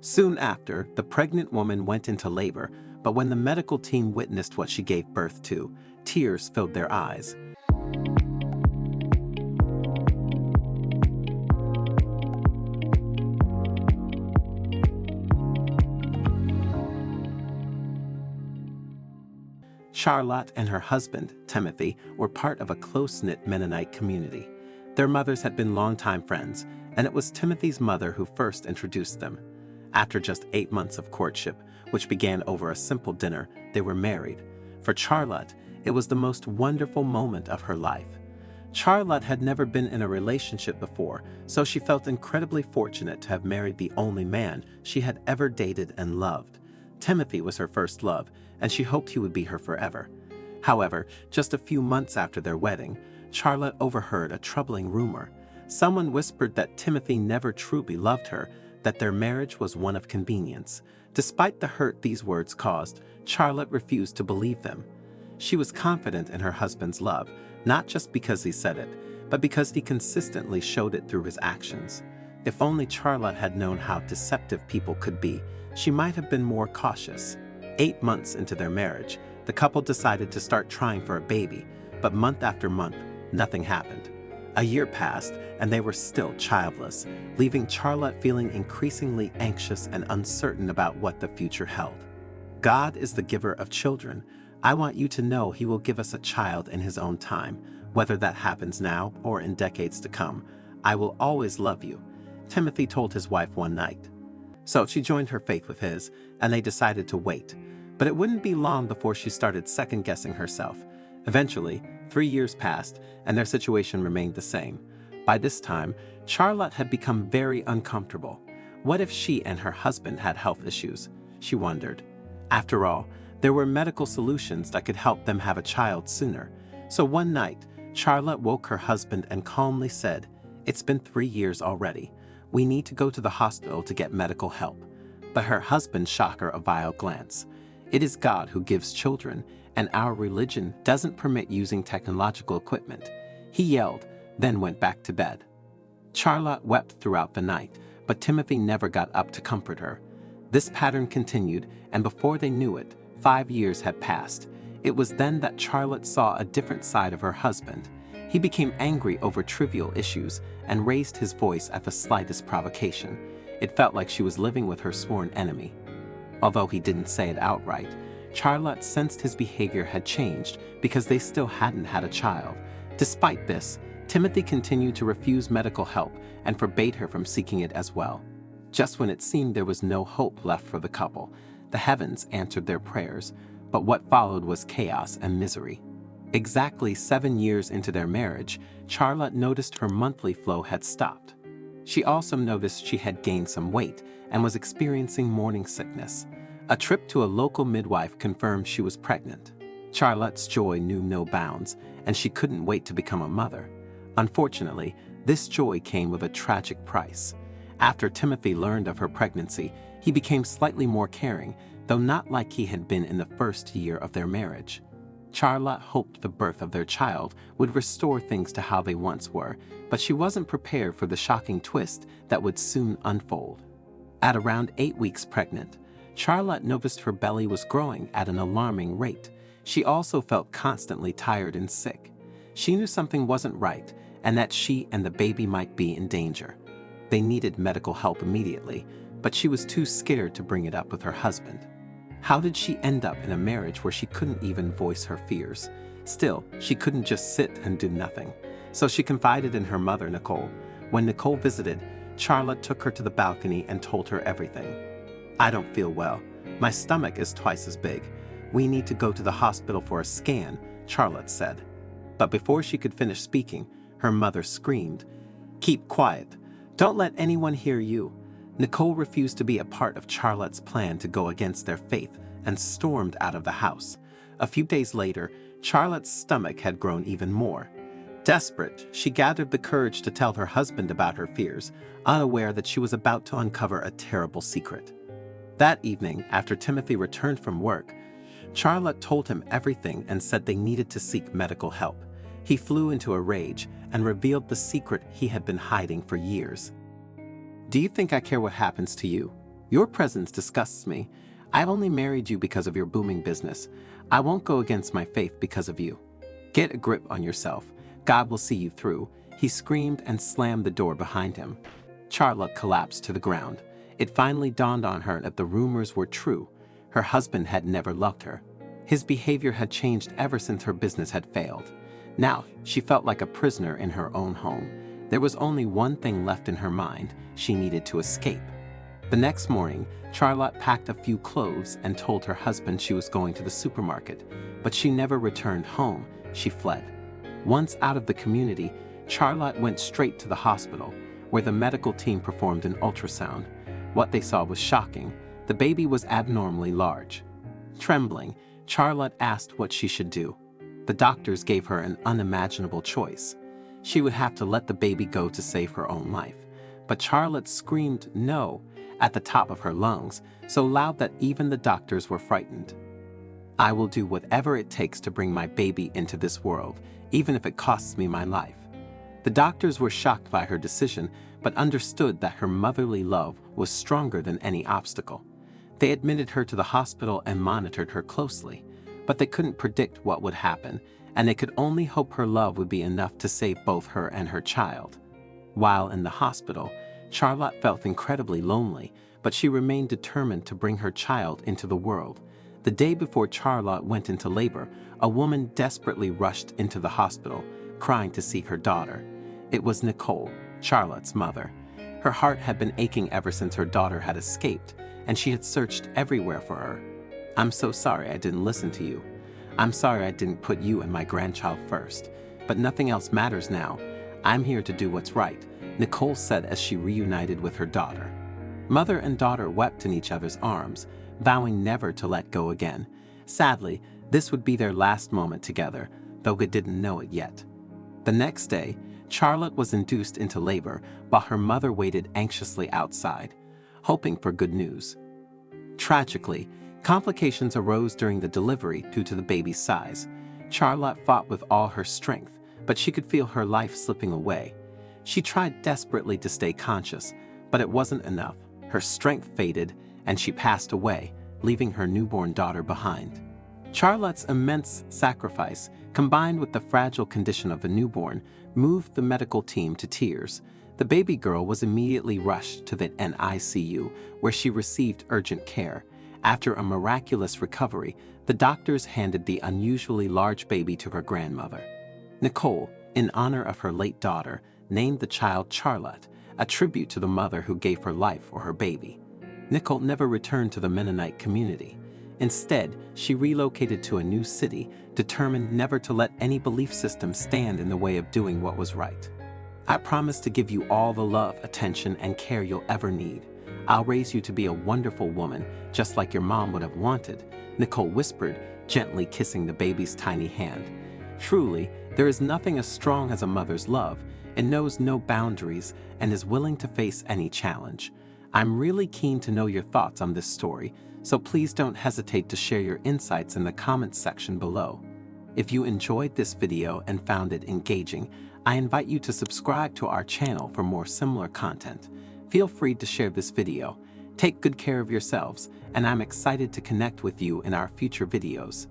Soon after, the pregnant woman went into labor, but when the medical team witnessed what she gave birth to, tears filled their eyes. Charlotte and her husband, Timothy, were part of a close-knit Mennonite community. Their mothers had been longtime friends, and it was Timothy's mother who first introduced them. After just 8 months of courtship, which began over a simple dinner, they were married. For Charlotte, it was the most wonderful moment of her life. Charlotte had never been in a relationship before, so she felt incredibly fortunate to have married the only man she had ever dated and loved. Timothy was her first love, and she hoped he would be her forever. However, just a few months after their wedding, Charlotte overheard a troubling rumor. Someone whispered that Timothy never truly loved her, that their marriage was one of convenience. Despite the hurt these words caused, Charlotte refused to believe them. She was confident in her husband's love, not just because he said it, but because he consistently showed it through his actions. If only Charlotte had known how deceptive people could be, she might have been more cautious. 8 months into their marriage, the couple decided to start trying for a baby, but month after month, nothing happened. A year passed, and they were still childless, leaving Charlotte feeling increasingly anxious and uncertain about what the future held. God is the giver of children. I want you to know He will give us a child in His own time, whether that happens now or in decades to come. I will always love you, Timothy told his wife one night. So she joined her faith with his, and they decided to wait. But it wouldn't be long before she started second-guessing herself. Eventually, 3 years passed, and their situation remained the same. By this time, Charlotte had become very uncomfortable. What if she and her husband had health issues? She wondered. After all, there were medical solutions that could help them have a child sooner. So one night, Charlotte woke her husband and calmly said, "It's been 3 years already. We need to go to the hospital to get medical help." But her husband shot her a vile glance. "It is God who gives children, and our religion doesn't permit using technological equipment," he yelled, then went back to bed. Charlotte wept throughout the night, but Timothy never got up to comfort her. This pattern continued, and before they knew it, 5 years had passed. It was then that Charlotte saw a different side of her husband. He became angry over trivial issues and raised his voice at the slightest provocation. It felt like she was living with her sworn enemy. Although he didn't say it outright, Charlotte sensed his behavior had changed because they still hadn't had a child. Despite this, Timothy continued to refuse medical help and forbade her from seeking it as well. Just when it seemed there was no hope left for the couple, the heavens answered their prayers, but what followed was chaos and misery. Exactly 7 years into their marriage, Charlotte noticed her monthly flow had stopped. She also noticed she had gained some weight and was experiencing morning sickness. A trip to a local midwife confirmed she was pregnant. Charlotte's joy knew no bounds, and she couldn't wait to become a mother. Unfortunately, this joy came with a tragic price. After Timothy learned of her pregnancy, he became slightly more caring, though not like he had been in the first year of their marriage. Charlotte hoped the birth of their child would restore things to how they once were, but she wasn't prepared for the shocking twist that would soon unfold. At around 8 weeks pregnant, Charlotte noticed her belly was growing at an alarming rate. She also felt constantly tired and sick. She knew something wasn't right and that she and the baby might be in danger. They needed medical help immediately, but she was too scared to bring it up with her husband. How did she end up in a marriage where she couldn't even voice her fears? Still, she couldn't just sit and do nothing. So she confided in her mother, Nicole. When Nicole visited, Charlotte took her to the balcony and told her everything. "I don't feel well. My stomach is twice as big. We need to go to the hospital for a scan," Charlotte said. But before she could finish speaking, her mother screamed, "Keep quiet. Don't let anyone hear you." Nicole refused to be a part of Charlotte's plan to go against their faith and stormed out of the house. A few days later, Charlotte's stomach had grown even more. Desperate, she gathered the courage to tell her husband about her fears, unaware that she was about to uncover a terrible secret. That evening, after Timothy returned from work, Charlotte told him everything and said they needed to seek medical help. He flew into a rage and revealed the secret he had been hiding for years. "Do you think I care what happens to you? Your presence disgusts me. I've only married you because of your booming business. I won't go against my faith because of you. Get a grip on yourself. God will see you through. He screamed and slammed the door behind him. Charlotte collapsed to the ground. It finally dawned on her that the rumors were true. Her husband had never loved her. His behavior had changed ever since her business had failed. Now, she felt like a prisoner in her own home. There was only one thing left in her mind. She needed to escape. The next morning, Charlotte packed a few clothes and told her husband she was going to the supermarket, but she never returned home. She fled. Once out of the community, Charlotte went straight to the hospital, where the medical team performed an ultrasound. What they saw was shocking. The baby was abnormally large. Trembling, Charlotte asked what she should do. The doctors gave her an unimaginable choice. She would have to let the baby go to save her own life. But Charlotte screamed no at the top of her lungs, so loud that even the doctors were frightened. I will do whatever it takes to bring my baby into this world, even if it costs me my life. The doctors were shocked by her decision, but understood that her motherly love was stronger than any obstacle. They admitted her to the hospital and monitored her closely, but they couldn't predict what would happen, and they could only hope her love would be enough to save both her and her child. While in the hospital, Charlotte felt incredibly lonely, but she remained determined to bring her child into the world. The day before Charlotte went into labor, a woman desperately rushed into the hospital, crying to see her daughter. It was Nicole, Charlotte's mother. Her heart had been aching ever since her daughter had escaped, and she had searched everywhere for her. I'm so sorry I didn't listen to you. I'm sorry I didn't put you and my grandchild first, but nothing else matters now. I'm here to do what's right, Nicole said as she reunited with her daughter. Mother and daughter wept in each other's arms, vowing never to let go again. Sadly, this would be their last moment together, though they didn't know it yet. The next day, Charlotte was induced into labor while her mother waited anxiously outside, hoping for good news. Tragically, complications arose during the delivery due to the baby's size. Charlotte fought with all her strength, but she could feel her life slipping away. She tried desperately to stay conscious, but it wasn't enough. Her strength faded, and she passed away, leaving her newborn daughter behind. Charlotte's immense sacrifice, combined with the fragile condition of the newborn, moved the medical team to tears. The baby girl was immediately rushed to the NICU, where she received urgent care. After a miraculous recovery, the doctors handed the unusually large baby to her grandmother. Nicole, in honor of her late daughter, named the child Charlotte, a tribute to the mother who gave her life for her baby. Nicole never returned to the Mennonite community. Instead, she relocated to a new city, determined never to let any belief system stand in the way of doing what was right. I promise to give you all the love, attention, and care you'll ever need. I'll raise you to be a wonderful woman, just like your mom would have wanted, Nicole whispered, gently kissing the baby's tiny hand. Truly, there is nothing as strong as a mother's love. It knows no boundaries and is willing to face any challenge. I'm really keen to know your thoughts on this story, so please don't hesitate to share your insights in the comments section below. If you enjoyed this video and found it engaging, I invite you to subscribe to our channel for more similar content. Feel free to share this video. Take good care of yourselves, and I'm excited to connect with you in our future videos.